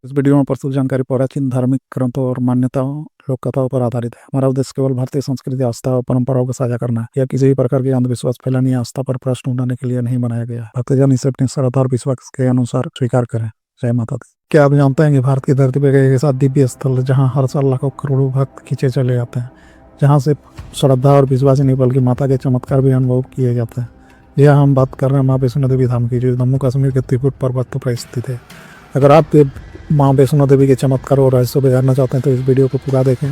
इस वीडियो में प्रस्तुत जानकारी प्राचीन धार्मिक ग्रंथों और मान्यताओं लोक कथाओं पर आधारित है। हमारा उद्देश्य केवल भारतीय संस्कृति, आस्था और परंपराओं को साझा करना है। यह किसी भी प्रकार के अंधविश्वास फैलाने या आस्था पर प्रश्न उठाने के लिए नहीं बनाया गया है। भक्तजन इसे अपनी श्रद्धा और विश्वास के अनुसार स्वीकार करें। जय माता दी। क्या आप जानते हैं कि भारत की धरती पर एक ऐसा दिव्य स्थल है जहाँ हर साल लाखों करोड़ों भक्त खींचे चले जाते हैं, जहाँ से श्रद्धा और विश्वास ही नहीं बल्कि माता के चमत्कार भी अनुभव किए जाते हैं। यह हम बात कर रहे हैं माँ वैष्णो देवी धाम की, जो जम्मू कश्मीर के त्रिकुट पर्वत पर स्थित है। अगर आप माँ वैष्णो देवी के चमत्कार और रहस्य को जानना चाहते हैं तो इस वीडियो को पूरा देखें।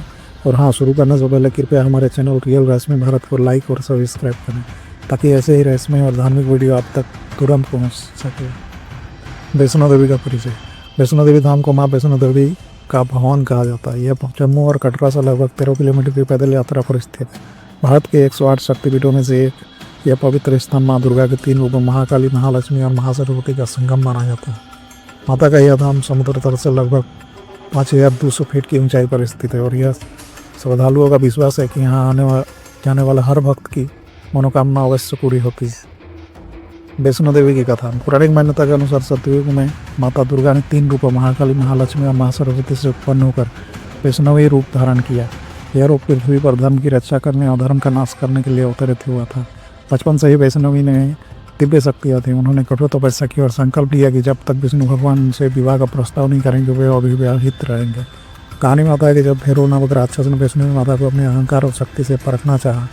और हाँ, शुरू करने से पहले कृपया हमारे चैनल रियल रहस्यमय भारत को लाइक और सब्सक्राइब करें, ताकि ऐसे ही रहस्यमय और धार्मिक वीडियो आप तक तुरंत पहुँच सके। वैष्णो देवी का परिचय। वैष्णो देवी धाम को माँ वैष्णो देवी का भवन कहा जाता है। यह जम्मू और कटरा से लगभग 13 किलोमीटर की पैदल यात्रा पर स्थित है। भारत के 108 शक्तिपीठों में से एक यह पवित्र स्थान माँ दुर्गा के 3 रूपों महाकाली, महालक्ष्मी और महासरस्वती का संगम माना जाता है। माता का यह धाम समुद्र तल से लगभग 5200 फीट की ऊंचाई पर स्थित है और यह श्रद्धालुओं का विश्वास है कि यहाँ जाने वाला हर भक्त की मनोकामना अवश्य पूरी होती है। वैष्णो देवी की कथा। पौराणिक मान्यता के अनुसार सतयुग में माता दुर्गा ने 3 रूपों महाकाली, महालक्ष्मी और महासरस्वती से उत्पन्न होकर वैष्णवी रूप धारण किया। यह रूप पृथ्वी पर धर्म की रक्षा करने और धर्म का नाश करने के लिए अवतरित हुआ था। बचपन से ही वैष्णवी ने दिव्य शक्तियाँ थी। उन्होंने कठोर तपस्या की और संकल्प लिया कि जब तक विष्णु भगवान उनसे विवाह का प्रस्ताव नहीं करेंगे वे अविवाहित रहेंगे। कहानी में आता है कि जब भैरव नामक राक्षस ने वैष्णवी माता को अपने अहंकार और शक्ति से परखना चाहा,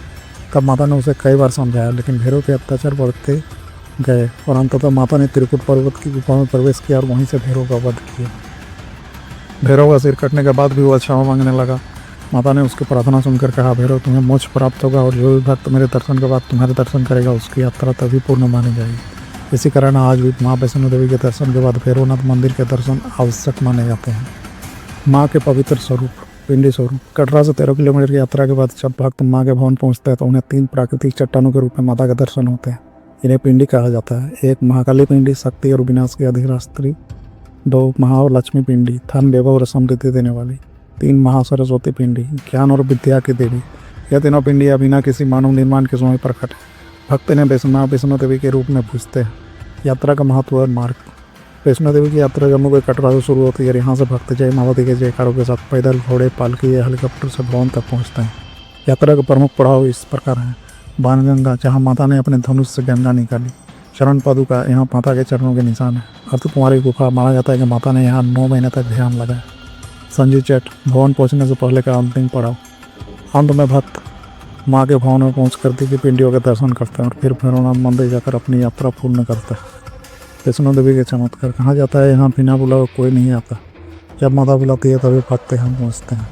तब माता ने उसे कई बार समझाया, लेकिन भैरव के अत्याचार बढ़ते गए और अंततः माता ने त्रिकुट पर्वत की गुफा में प्रवेश किया और वहीं से भैरव का वध किया। भैरव का सिर कटने के बाद भी वो क्षमा मांगने लगा। माता ने उसकी प्रार्थना सुनकर कहा, भैरव तुम्हें मोक्ष प्राप्त होगा और जो भी भक्त मेरे दर्शन के बाद तुम्हारे दर्शन करेगा उसकी यात्रा तभी पूर्ण मानी जाएगी। इसी कारण आज भी माँ वैष्णो देवी के दर्शन के बाद भैरवनाथ मंदिर के दर्शन आवश्यक माने जाते हैं। माँ के पवित्र स्वरूप। पिंडी स्वरूप। कटरा से 13 किलोमीटर की यात्रा के बाद जब भक्त माँ के भवन पहुँचते हैं तो उन्हें 3 प्राकृतिक चट्टानों के रूप में माता के दर्शन होते हैं। इन्हें पिंडी कहा जाता है। 1 महाकाली पिंडी, शक्ति और विनाश की अधिष्ठात्री। 2 महालक्ष्मी पिंडी, धन, वैभव और समृद्धि देने वाली। 3 महासरस्वती पिंडी, ज्ञान और विद्या की देवी। यह तीनों पिंडियाँ बिना किसी मानव निर्माण के समय प्रकट है। भक्त इन्हें वैष्णो देवी के रूप में पूजते हैं। यात्रा का महत्व और मार्ग। वैष्णो देवी की यात्रा जम्मू के कटरा से शुरू होती है। यहाँ से भक्त जय माता दी के जयकारों के साथ पैदल, घोड़े, पालकी या हेलीकॉप्टर से भवन तक पहुँचते हैं। यात्रा के प्रमुख पड़ाव इस प्रकार हैं। बाणगंगा, जहाँ माता ने अपने धनुष से गंगा निकाली। चरण पादुका, यहाँ माता के चरणों के निशान है। अर्धकुमारी गुफा, माना जाता है कि माता ने यहाँ 9 महीने तक ध्यान लगाया। संजू चट, भवन पहुंचने से पहले का अंतिम पड़ाव। अंत में भक्त माँ के भवन में पहुंचकर दिव्य पिंडियों के दर्शन करते हैं और फिर भैरवनाथ मंदिर जाकर अपनी यात्रा पूर्ण करते हैं। वैष्णो देवी के चमत्कार। कहा जाता है यहाँ बिना बुलाए कोई नहीं आता। जब माता बुलाती है तभी भक्त यहाँ पहुँचते हैं।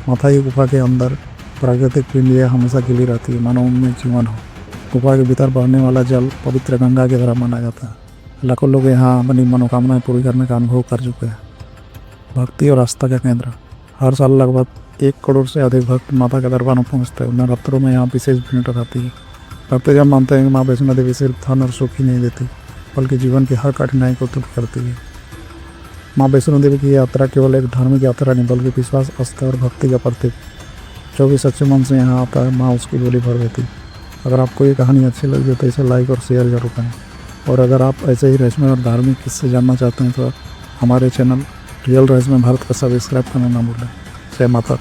माता की गुफा के अंदर प्राकृतिक पिंडियाँ हमेशा गिली रहती है, मानो उनमें जीवन हो। गुफा के भीतर बहने वाला जल पवित्र गंगा की तरह माना जाता है। लाखों लोग यहाँ अपनी मनोकामनाएं पूरी करने का अनुभव कर चुके हैं। भक्ति और आस्था का केंद्र। हर साल लगभग 1 करोड़ से अधिक भक्त माता के दरबार में पहुँचते हैं। नवरात्रों में यहाँ विशेष भीड़ रहती है। भक्तजन मानते हैं कि माँ वैष्णो देवी सिर्फ धन और सुख ही नहीं देती, बल्कि जीवन की हर कठिनाई को दूर करती है। माँ वैष्णो देवी की यात्रा केवल एक धार्मिक यात्रा नहीं, बल्कि विश्वास, आस्था और भक्ति का प्रतीक। जो भी सच्चे मन से यहाँ आता है, माँ उसकी झोली भर देती है। अगर आपको ये कहानी अच्छी लगी तो इसे लाइक और शेयर जरूर करें। और अगर आप ऐसे ही रहस्यमय और धार्मिक किस्से जानना चाहते हैं तो हमारे चैनल रियल रहस्यमय भारत का सब्सक्राइब करना ना भूलें। जय माता।